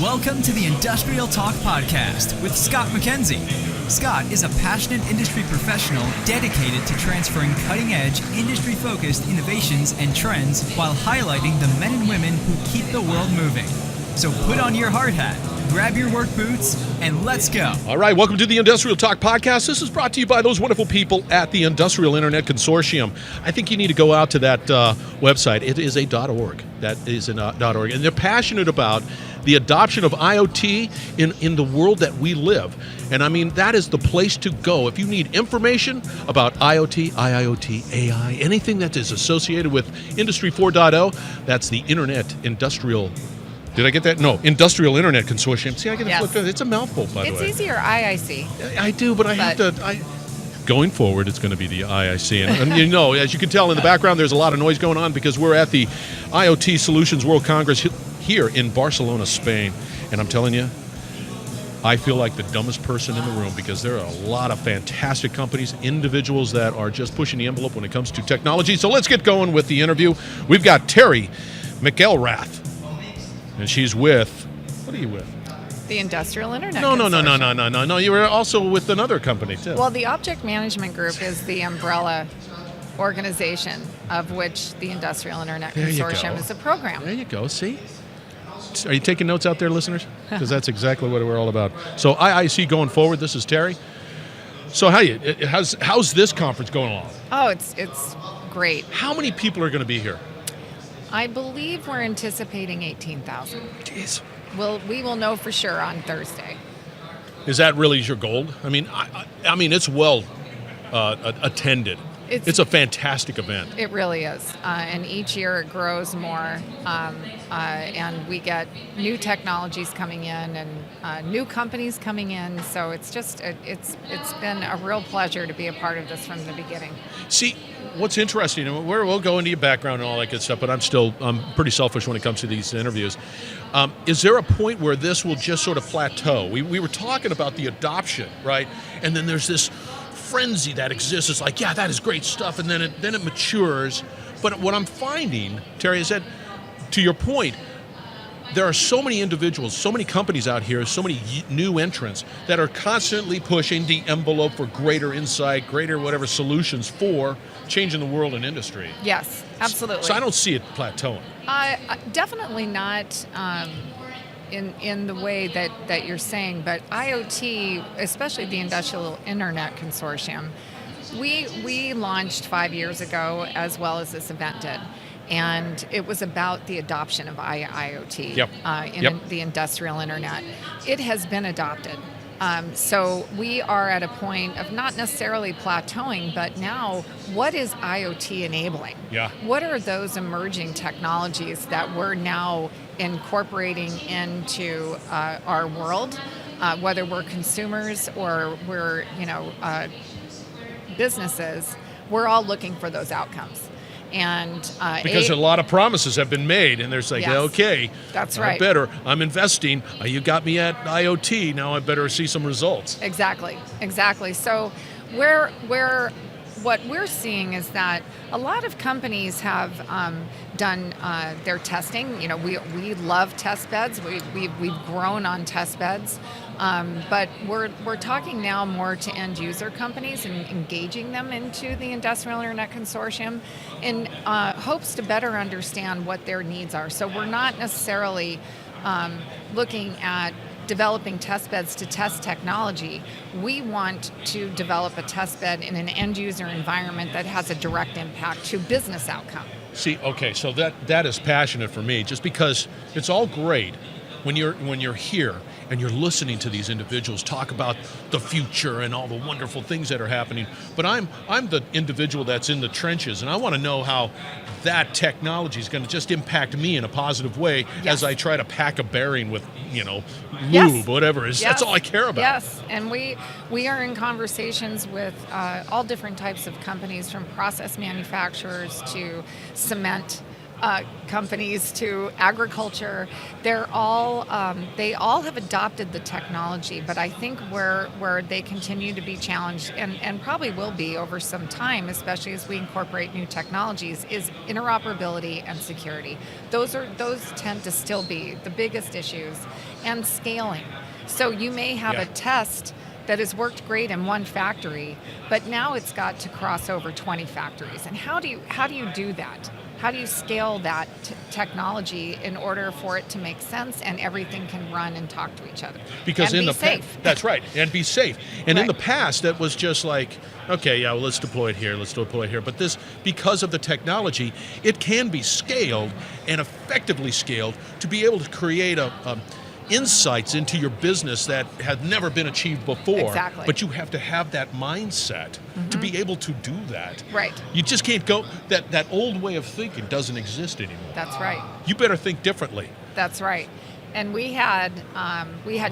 Welcome to the Industrial Talk Podcast with Scott McKenzie. Scott is a passionate industry professional dedicated to transferring cutting-edge, industry-focused innovations and trends while highlighting the men and women who keep the world moving. So put on your hard hat, grab your work boots, and let's go. All right, welcome to the Industrial Talk Podcast. This is brought to you by those wonderful people at the Industrial Internet Consortium. I think you need to go out to that website. It is a .org. That is a .org. And they're passionate about the adoption of IoT in the world that we live. And I mean, that is the place to go. If you need information about IoT, IIoT, AI, anything that is associated with Industry 4.0, that's the Internet Industrial. Did I get that? No, Industrial Internet Consortium. See, I get it flipped. It's a mouthful, by the way. It's easier, IIC. I do, but I have to. Going forward, it's going to be the IIC. And you know, as you can tell in the background, there's a lot of noise going on because we're at the IoT Solutions World Congress here in Barcelona, Spain. And I'm telling you, I feel like the dumbest person in the room because there are a lot of fantastic companies, individuals that are just pushing the envelope when it comes to technology. So let's get going with the interview. We've got Terry McElrath. And she's with, what are you with? The Industrial Internet Consortium. No. You were also with another company, too. Well, the Object Management Group is the umbrella organization of which the Industrial Internet Consortium is a program. There you go. See? Are you taking notes out there, listeners? Because that's exactly what we're all about. So IIC going forward, this is Terry. So how's this conference going along? Oh, it's great. How many people are going to be here? I believe we're anticipating 18,000. Jeez. We will know for sure on Thursday. Is that really your goal? I mean, I mean, it's well attended. It's a fantastic event. It really is, and each year it grows more, and we get new technologies coming in and new companies coming in. So it's just it's been a real pleasure to be a part of this from the beginning. See, what's interesting, and we'll go into your background and all that good stuff, but I'm pretty selfish when it comes to these interviews. Is there a point where this will just sort of plateau? We were talking about the adoption, right? And then there's this frenzy that exists. It's like, yeah, that is great stuff, and then it matures. But what I'm finding, Terry, is that, to your point, there are so many individuals, so many companies out here, so many new entrants that are constantly pushing the envelope for greater insight, greater whatever solutions for changing the world and industry. Yes, absolutely. So I don't see it plateauing. Definitely not in the way that you're saying, but IoT, especially the Industrial Internet Consortium, we launched 5 years ago as well as this event did. And it was about the adoption of IoT in the industrial internet. It has been adopted. So we are at a point of not necessarily plateauing, but now what is IoT enabling? Yeah. What are those emerging technologies that we're now incorporating into our world, whether we're consumers or we're businesses? We're all looking for those outcomes. And because a lot of promises have been made, and there's like, okay, that's right. I'm investing. You got me at IoT. Now I better see some results. Exactly. So what we're seeing is that a lot of companies have done their testing. You know, we love test beds. We've grown on test beds. But we're talking now more to end user companies and engaging them into the Industrial Internet Consortium in hopes to better understand what their needs are. So we're not necessarily looking at developing test beds to test technology. We want to develop a test bed in an end user environment that has a direct impact to business outcome. See, okay, so that is passionate for me, just because it's all great when you're here and you're listening to these individuals talk about the future and all the wonderful things that are happening. But I'm the individual that's in the trenches, and I want to know how that technology is going to just impact me in a positive way as I try to pack a bearing with, lube, whatever. That's all I care about. Yes, and we are in conversations with all different types of companies, from process manufacturers to cement companies to agriculture. They're all they all have adopted the technology, but I think where they continue to be challenged and probably will be over some time, especially as we incorporate new technologies, is interoperability and security. Those tend to still be the biggest issues, and scaling. So you may have a test that has worked great in one factory, but now it's got to cross over 20 factories. And how do you do that? How do you scale that technology in order for it to make sense and everything can run and talk to each other? Because and in be the safe. That's right, and be safe. And in Right. the past, that was just like, okay, yeah, well, let's deploy it here, let's deploy it here. But this, because of the technology, it can be scaled and effectively scaled to be able to create insights into your business that had never been achieved before. Exactly. But you have to have that mindset to be able to do that. Right. You just can't go, that old way of thinking doesn't exist anymore. That's right. You better think differently. That's right. And we had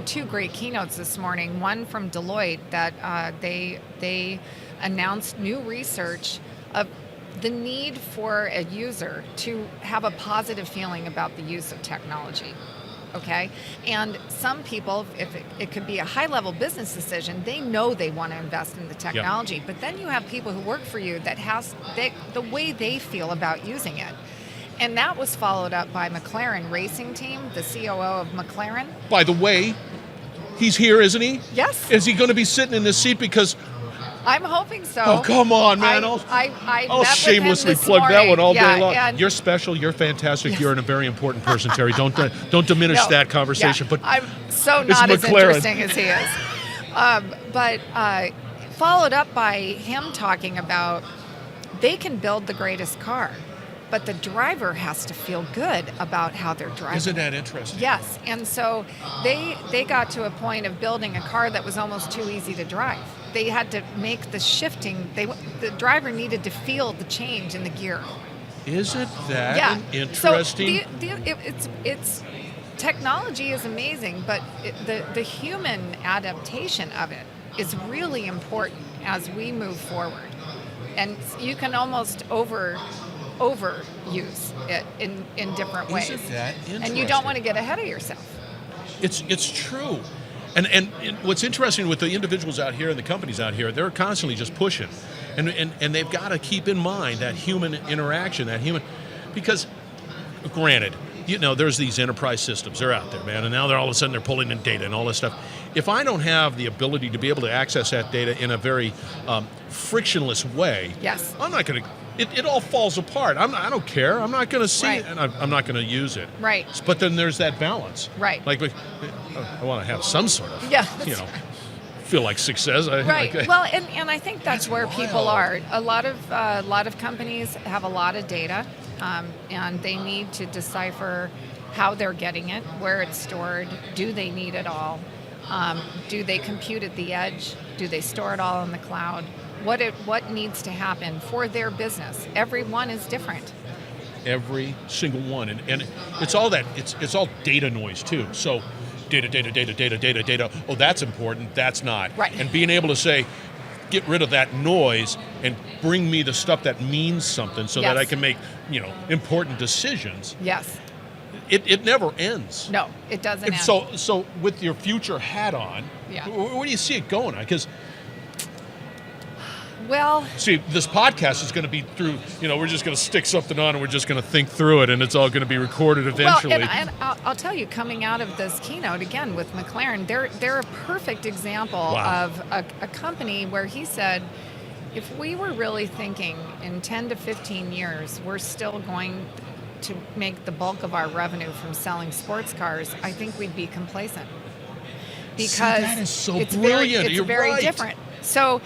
two great keynotes this morning. One from Deloitte that they announced new research of the need for a user to have a positive feeling about the use of technology. Okay, and some people, if it could be a high-level business decision, they know they want to invest in the technology. Yep. But then you have people who work for you that the way they feel about using it. And that was followed up by McLaren Racing Team, the COO of McLaren. By the way, he's here, isn't he? Yes. Is he going to be sitting in this seat? Because, I'm hoping so. oh, come on, man. I I'll met with him shamelessly this plug that morning. one all Yeah, day long. and- You're special. You're fantastic. Yes. You're a very important person, Terry. Don't diminish No, that conversation. yeah, But I'm so it's not as McLaren. interesting as he is. But followed up by him talking about they can build the greatest car, but the driver has to feel good about how they're driving. Isn't that interesting? Yes, and so they got to a point of building a car that was almost too easy to drive. They had to make the shifting. The driver needed to feel the change in the gear. Isn't that interesting? So it's technology is amazing, but the human adaptation of it is really important as we move forward. And you can almost overuse it in different ways. Isn't that interesting? And you don't want to get ahead of yourself. It's true. And what's interesting with the individuals out here and the companies out here, they're constantly just pushing. And they've got to keep in mind that human interaction, because granted, there's these enterprise systems, they're out there, man, and now all of a sudden they're pulling in data and all this stuff. If I don't have the ability to be able to access that data in a very frictionless way, Yes. I'm not going to, it all falls apart. I don't care. I'm not going to see it, and I'm not going to use it. Right. But then there's that balance. Right. Like, I want to have some sort of, feel like success. Right. Well, and I think that's where people are. A lot of companies have a lot of data, and they need to decipher how they're getting it, where it's stored. Do they need it all? Do they compute at the edge? Do they store it all in the cloud? What needs to happen for their business? Every one is different. Every single one, and it's all that. It's all data noise too. So. Data. Oh, that's important. That's not. Right. And being able to say, get rid of that noise and bring me the stuff that means something so that I can make, important decisions. Yes. It never ends. No, it doesn't end. So with your future hat on, where do you see it going? Because well, see, this podcast is going to be through, we're just going to stick something on and we're just going to think through it and it's all going to be recorded eventually. Well, and I'll tell you, coming out of this keynote, again, with McLaren, they're a perfect example of a company where he said, if we were really thinking in 10 to 15 years, we're still going to make the bulk of our revenue from selling sports cars, I think we'd be complacent. Because that is so it's brilliant. It's You're very right. different. So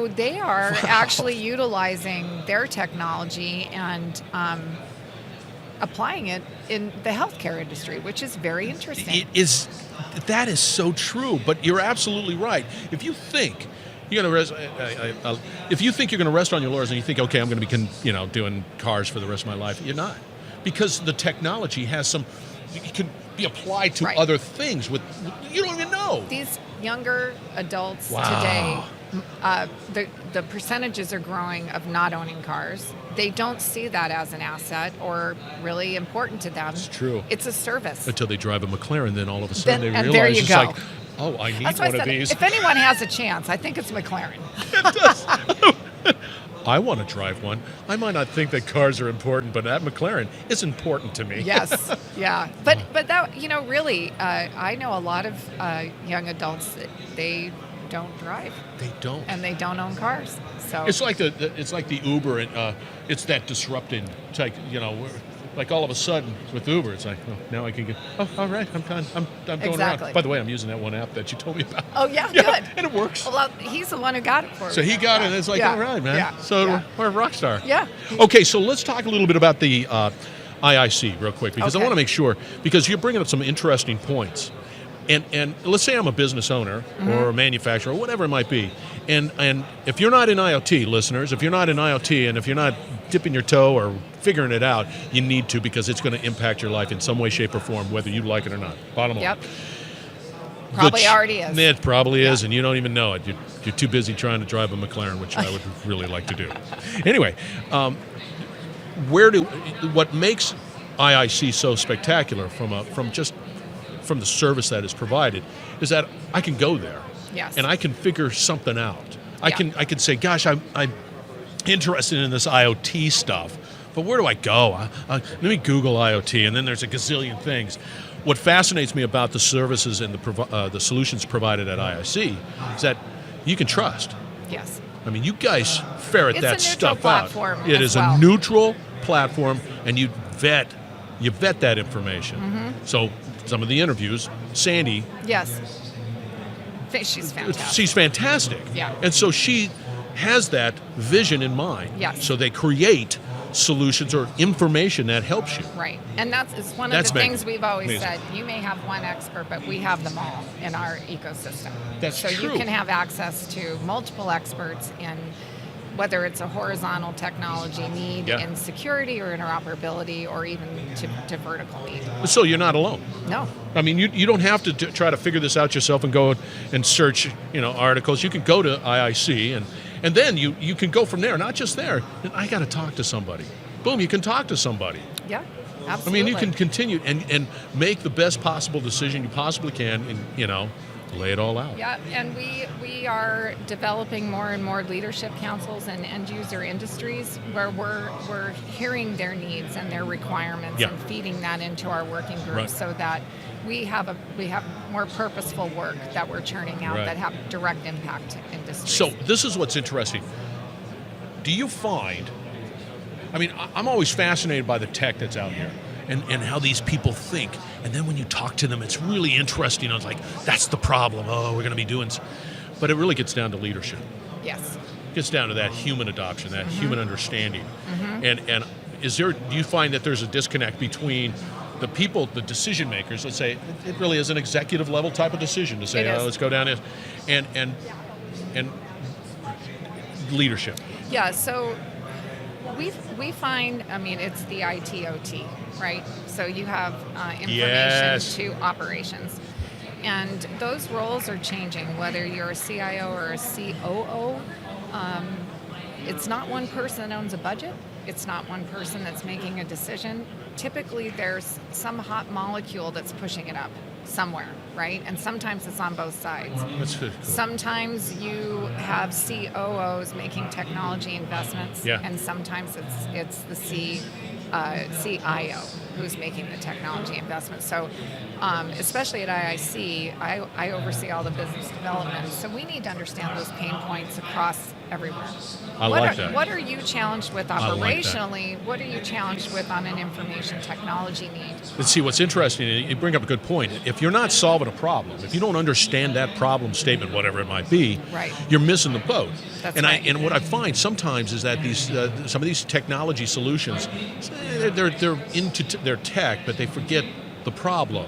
they are actually utilizing their technology and applying it in the healthcare industry, which is very interesting. That is so true, but you're absolutely right. If you think you're going to rest on your laurels and you think, okay, I'm going to be doing cars for the rest of my life, you're not, because the technology has it can be applied to other things with you don't even know. These younger adults today the percentages are growing of not owning cars. They don't see that as an asset or really important to them. It's true. It's a service. Until they drive a McLaren, then all of a sudden they and realize there you it's go. like, oh, I need That's why one I of said, these. if anyone has a chance, I think it's McLaren. It does. I want to drive one. I might not think that cars are important, but that McLaren is important to me. Yes, yeah. But that, really, I know a lot of young adults that they don't drive. They don't. And they don't own cars. So It's like the Uber, and it's that disrupting type. Like all of a sudden with Uber, it's like, oh, now I can get. Oh, all right, I'm done. I'm going Exactly. around. By the way, I'm using that one app that you told me about. Oh yeah, good. And it works. Well, he's the one who got it for us. So he got it. And it's like, Yeah. all right, man. Yeah. So Yeah. we're a rock star. Yeah. Okay, so let's talk a little bit about the IIC real quick, because I Okay. want to make sure, because you're bringing up some interesting points. And let's say I'm a business owner or a manufacturer or whatever it might be. And if you're not in IoT, listeners, if you're not in IoT and if you're not dipping your toe or figuring it out, you need to, because it's going to impact your life in some way, shape, or form, whether you like it or not. Bottom line. Yep. Probably already is. It probably is, and you don't even know it. You're too busy trying to drive a McLaren, which I would really like to do. Anyway, what makes IIC so spectacular from the service that is provided is that I can go there, Yes. and I can figure something out. I Yeah. can say, gosh, I'm interested in this IoT stuff, but where do I go? Let me Google IoT, and then there's a gazillion things. What fascinates me about the services and the solutions provided at IIC is that you can trust. Yes. I mean, you guys ferret It's that a neutral stuff platform out. It as is well. a neutral platform, and you vet that information. So some of the interviews, Sandy, Yes. She's fantastic. she's fantastic. Yeah. And so she has that vision in mind. Yes. So they create solutions or information that helps you. Right. And it's one of That's the things we've always amazing. said. You may have one expert, but we have them all in our ecosystem. That's so true. you can have access to multiple experts in whether it's a horizontal technology need Yeah. in security or interoperability or even to vertical need. So you're not alone. No. I mean, you don't have to try to figure this out yourself and go and search, articles. You can go to IIC and then you can go from there. Not just there. I got to talk to somebody. Boom, you can talk to somebody. Yeah. I Absolutely. mean, you can continue and make the best possible decision you possibly can, and lay it all out. Yeah, and we are developing more and more leadership councils and end user industries where we're hearing their needs and their requirements Yeah. and feeding that into our working groups Right. so that we have more purposeful work that we're churning out Right. that have direct impact to industries. So this is what's interesting. Do you find? I mean, I'm always fascinated by the tech that's out here and how these people think. And then when you talk to them, it's really interesting. I was like, that's the problem. Oh, we're going to be doing. But it really gets down to leadership. Yes. It gets down to that human adoption, that human understanding. And do you find that there's a disconnect between the people, the decision makers? Let's say it really is an executive level type of decision to say, It is. let's go down this, and leadership. Yeah, so we find, it's the IT/OT, right? So you have information Yes. to operations. And those roles are changing, whether you're a CIO or a COO. It's not one person that owns a budget. It's not one person that's making a decision. Typically, there's some hot molecule that's pushing it up somewhere, right? And sometimes it's on both sides. That's cool. Sometimes you have COOs making technology investments, Yeah. and sometimes it's the CIO who's making the technology investment. So, especially at IIC, I oversee all the business development. So we need to understand those pain points across everywhere. I like that. What are you challenged with I like that. operationally? What are you challenged with on an information technology need? And see, what's interesting, you bring up a good point. If you're not solving a problem, if you don't understand that problem statement, whatever it might be, Right. you're missing the boat. That's and right. And what I find sometimes is that these some of these technology solutions, they're into their tech, but they forget the problem.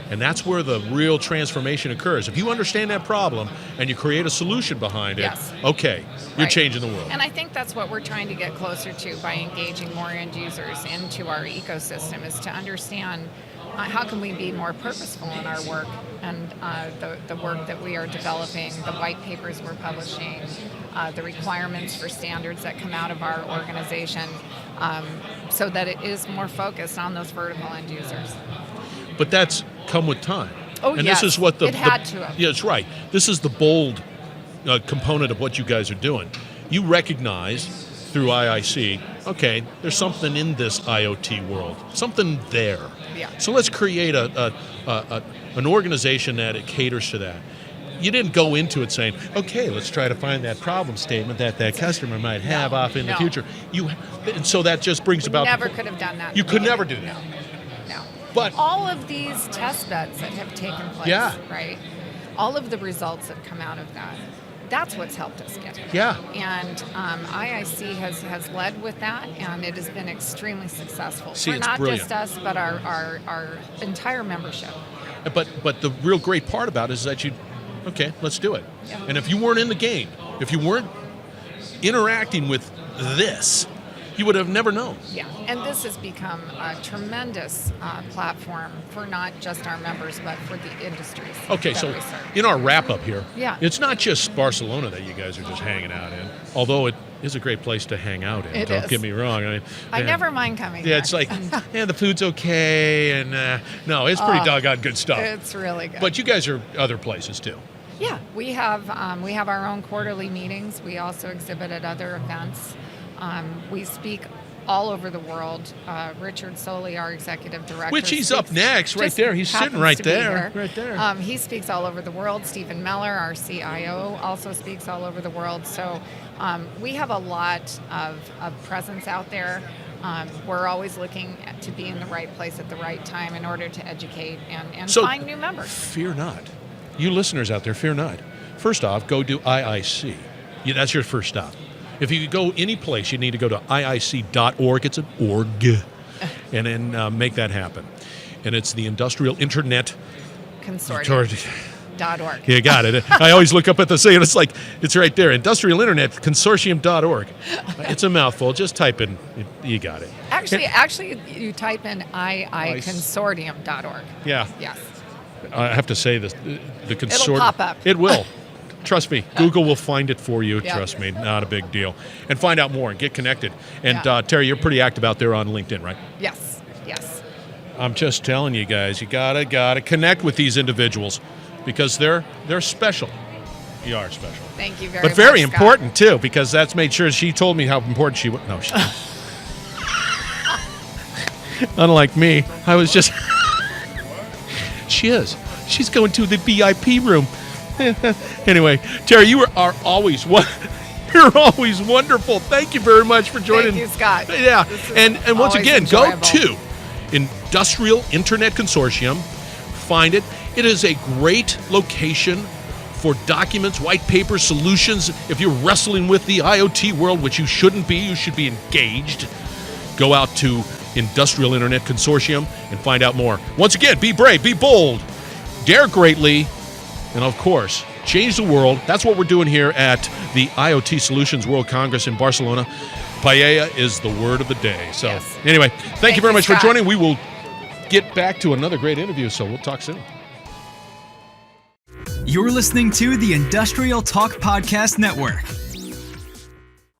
And that's where the real transformation occurs. If you understand that problem and you create a solution behind it, Yes. okay, you're Right. changing the world. And I think that's what we're trying to get closer to by engaging more end users into our ecosystem, is to understand how can we be more purposeful in our work and the work that we are developing, the white papers we're publishing, the requirements for standards that come out of our organization, so that it is more focused on those vertical end users. But that's come with time. Oh, and yes. This is what It had to have. Yeah, that's right. This is the bold component of what you guys are doing. You recognize through IIC, okay, there's something in this IoT world, something there. Yeah. So let's create an organization that it caters to that. You didn't go into it saying, okay, let's try to find that problem statement that customer might have off in the future. And so that just brings We about... never could have done that. You could never do that. No. But all of these test beds that have taken place, Yeah. right? All of the results that come out of that, that's what's helped us get here. Yeah. And IIC has led with that, and it has been extremely successful. See, for it's not brilliant. just us, but our entire membership. But the real great part about it is that okay, let's do it. Yeah. And if you weren't in the game, if you weren't interacting with this, you would have never known. Yeah, and this has become a tremendous platform for not just our members, but for the industries. Okay, that so we serve. in our wrap-up here, Yeah. it's not just Barcelona that you guys are just hanging out in, although it is a great place to hang out in. It Don't is. get me wrong. I mean, I never mind coming Yeah, there. it's like, the food's okay, and no, it's pretty doggone good stuff. It's really good. But you guys are other places too. Yeah, we have our own quarterly meetings. We also exhibit at other events. We speak all over the world. Richard Soley, our executive director, Which he's speaks- up next, right just there. He's sitting happens right to be there, here. right there. He speaks all over the world. Stephen Meller, our CIO, also speaks all over the world. So we have a lot of presence out there. We're always looking to be in the right place at the right time in order to educate and So, find new members. Fear not. You listeners out there, fear not. First off, go do IIC. Yeah, that's your first stop. If you go any place, you need to go to IIC.org. It's an org. And then make that happen. And it's the Industrial Internet Consortium.org. You got it. I always look up at the same, and it's like, it's right there. Industrial Internet Consortium.org. It's a mouthful. Just type in, you got it. Actually, you type in IIConsortium.org. Yeah. Yes. I have to say this, the consortium. It'll pop up. It will. Trust me. Google will find it for you. Yeah. Trust me. Not a big deal. And find out more and get connected. And Yeah. Terry, you're pretty active out there on LinkedIn, right? Yes. Yes. I'm just telling you guys, you gotta connect with these individuals because they're special. You are special. Thank you very much. But very Scott. important too, because that's made sure she told me how important she was. No, she unlike me, I was just. She is. She's going to the VIP room. Anyway, Terry, you are always you're always wonderful. Thank you very much for joining. Thank you, Scott. Yeah, This is and once always again, enjoyable. go to Industrial Internet Consortium. Find it. It is a great location for documents, white paper solutions. If you're wrestling with the IoT world, which you shouldn't be, you should be engaged. Go out to Industrial Internet Consortium and find out more. Once again, be brave, be bold, dare greatly, and of course, change the world. That's what we're doing here at the IoT Solutions World Congress in Barcelona. Paella is the word of the day. So Yes. anyway, thank you very much Scott. for joining. We will get back to another great interview, so we'll talk soon. You're listening to the Industrial Talk Podcast Network.